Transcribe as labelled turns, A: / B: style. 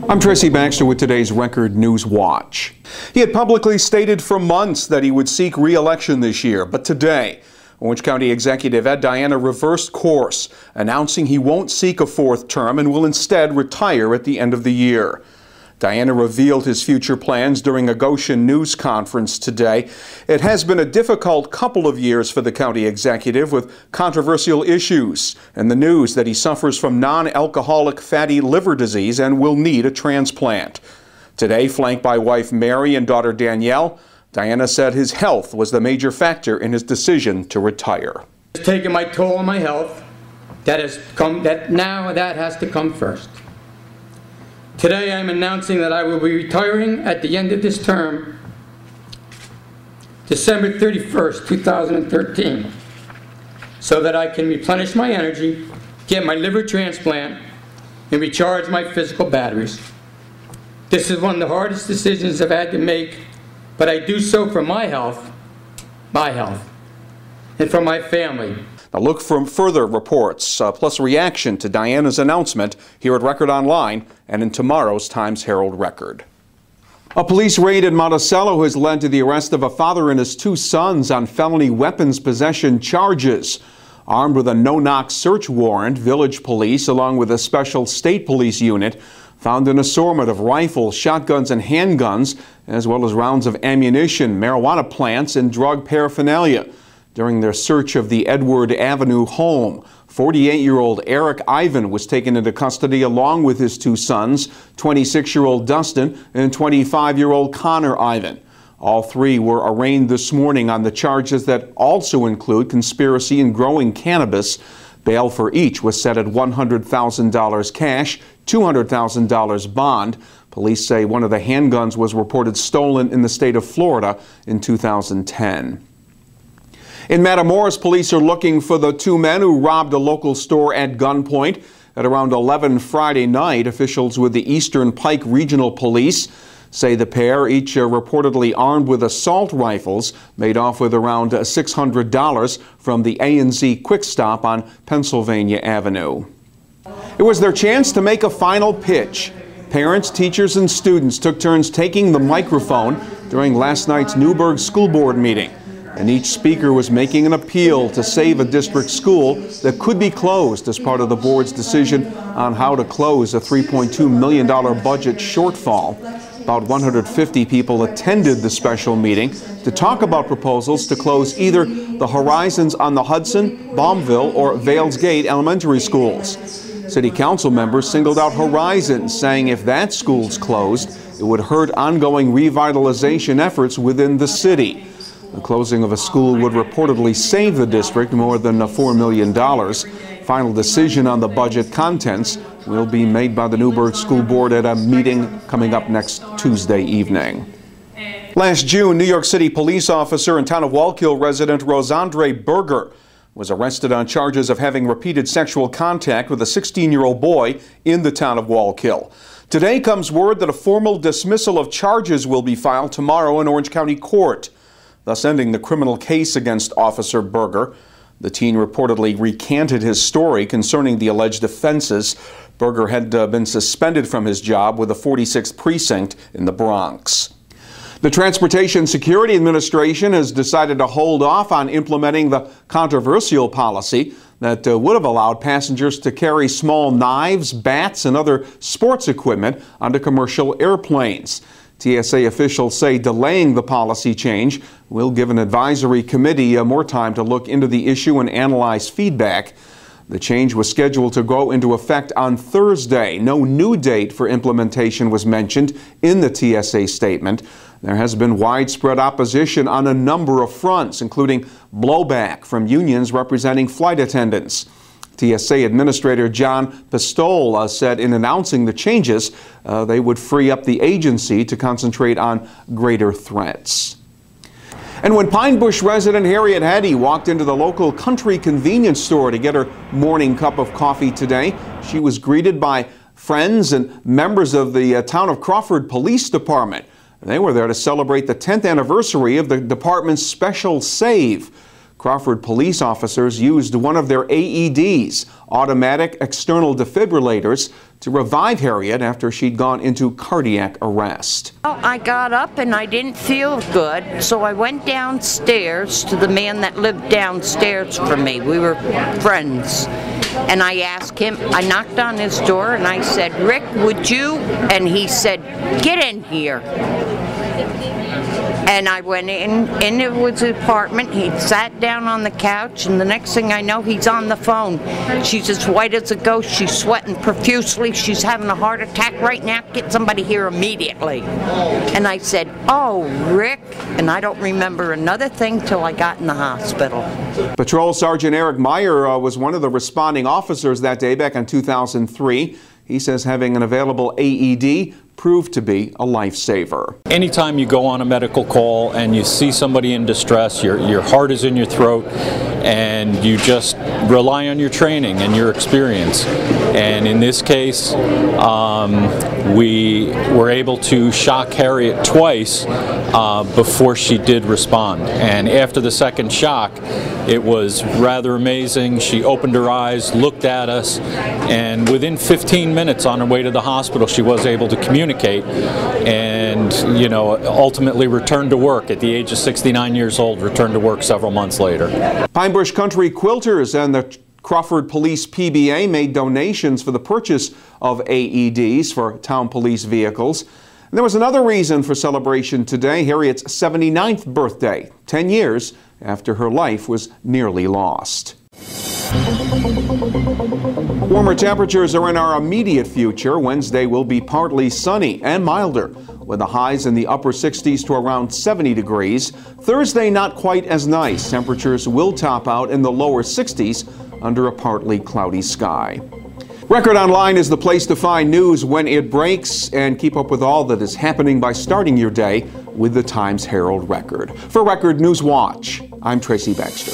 A: I'm Tracy Baxter with today's Record Newswatch. He had publicly stated for months that he would seek re-election this year, but today, Orange County Executive Ed Diana reversed course, announcing he won't seek a fourth term and will instead retire at the end of the year. Diana revealed his future plans during a Goshen news conference today. It has been a difficult couple of years for the county executive with controversial issues and the news that he suffers from non-alcoholic fatty liver disease and will need a transplant. Today, flanked by wife Mary and daughter Danielle, Diana said his health was the major factor in his decision to retire.
B: It's taken my toll on my health. That has to come first. Today I'm announcing that I will be retiring at the end of this term, December 31st, 2013, so that I can replenish my energy, get my liver transplant, and recharge my physical batteries. This is one of the hardest decisions I've had to make, but I do so for my health, and for my family.
A: Now look for further reports, plus reaction to Diana's announcement here at Record Online and in tomorrow's Times-Herald Record. A police raid in Monticello has led to the arrest of a father and his two sons on felony weapons possession charges. Armed with a no-knock search warrant, village police, along with a special state police unit, found an assortment of rifles, shotguns, and handguns, as well as rounds of ammunition, marijuana plants, and drug paraphernalia. During their search of the Edward Avenue home, 48-year-old Eric Ivan was taken into custody along with his two sons, 26-year-old Dustin and 25-year-old Connor Ivan. All three were arraigned this morning on the charges that also include conspiracy and growing cannabis. Bail for each was set at $100,000 cash, $200,000 bond. Police say one of the handguns was reported stolen in the state of Florida in 2010. In Matamoros, police are looking for the two men who robbed a local store at gunpoint. At around 11 Friday night, officials with the Eastern Pike Regional Police say the pair, each reportedly armed with assault rifles, made off with around $600 from the A&Z Quick Stop on Pennsylvania Avenue. It was their chance to make a final pitch. Parents, teachers, and students took turns taking the microphone during last night's Newburgh School Board meeting. And each speaker was making an appeal to save a district school that could be closed as part of the board's decision on how to close a $3.2 million budget shortfall. About 150 people attended the special meeting to talk about proposals to close either the Horizons on the Hudson, Baumville, or Vales Gate elementary schools. City Council members singled out Horizons, saying if that school's closed, it would hurt ongoing revitalization efforts within the city. The closing of a school would reportedly save the district more than $4 million. Final decision on the budget contents will be made by the Newburgh School Board at a meeting coming up next Tuesday evening. Last June, New York City police officer and Town of Wallkill resident Rosandre Berger was arrested on charges of having repeated sexual contact with a 16-year-old boy in the town of Wallkill. Today comes word that a formal dismissal of charges will be filed tomorrow in Orange County Court, thus ending the criminal case against Officer Berger. The teen reportedly recanted his story concerning the alleged offenses. Berger had been suspended from his job with the 46th Precinct in the Bronx. The Transportation Security Administration has decided to hold off on implementing the controversial policy that would have allowed passengers to carry small knives, bats, and other sports equipment onto commercial airplanes. TSA officials say delaying the policy change will give an advisory committee more time to look into the issue and analyze feedback. The change was scheduled to go into effect on Thursday. No new date for implementation was mentioned in the TSA statement. There has been widespread opposition on a number of fronts, including blowback from unions representing flight attendants. TSA Administrator John Pistole said in announcing the changes, they would free up the agency to concentrate on greater threats. And when Pine Bush resident Harriet Heddy walked into the local country convenience store to get her morning cup of coffee today, she was greeted by friends and members of the Town of Crawford Police Department. They were there to celebrate the 10th anniversary of the department's special save. Crawford police officers used one of their AEDs, automatic external defibrillators, to revive Harriet after she'd gone into cardiac arrest.
C: Well, I got up and I didn't feel good, so I went downstairs to the man that lived downstairs from me. We were friends. And I asked him, I knocked on his door and I said, "Rick, would you?" And he said, "Get in here." And I went into his apartment. He sat down on the couch, and the next thing I know, he's on the phone. She's as white as a ghost. She's sweating profusely. She's having a heart attack right now. Get somebody here immediately. And I said, "Oh, Rick." And I don't remember another thing till I got in the hospital.
A: Patrol Sergeant Eric Meyer was one of the responding officers that day back in 2003. He says having an available AED proved to be a lifesaver.
D: Anytime you go on a medical call and you see somebody in distress, your heart is in your throat, and you just rely on your training and your experience. And in this case, we were able to shock Harriet twice before she did respond. And after the second shock, it was rather amazing. She opened her eyes, looked at us, and within 15 minutes on her way to the hospital, she was able to communicate and, you know, ultimately returned to work at the age of 69 years old, returned to work several months later.
A: Pine Bush Country Quilters and the Crawford Police PBA made donations for the purchase of AEDs for town police vehicles. And there was another reason for celebration today, Harriet's 79th birthday, 10 years after her life was nearly lost. Warmer temperatures are in our immediate future. Wednesday will be partly sunny and milder, with the highs in the upper 60s to around 70 degrees. Thursday, not quite as nice. Temperatures will top out in the lower 60s under a partly cloudy sky. Record Online is the place to find news when it breaks, and keep up with all that is happening by starting your day with the Times-Herald Record. For Record Newswatch, I'm Tracy Baxter.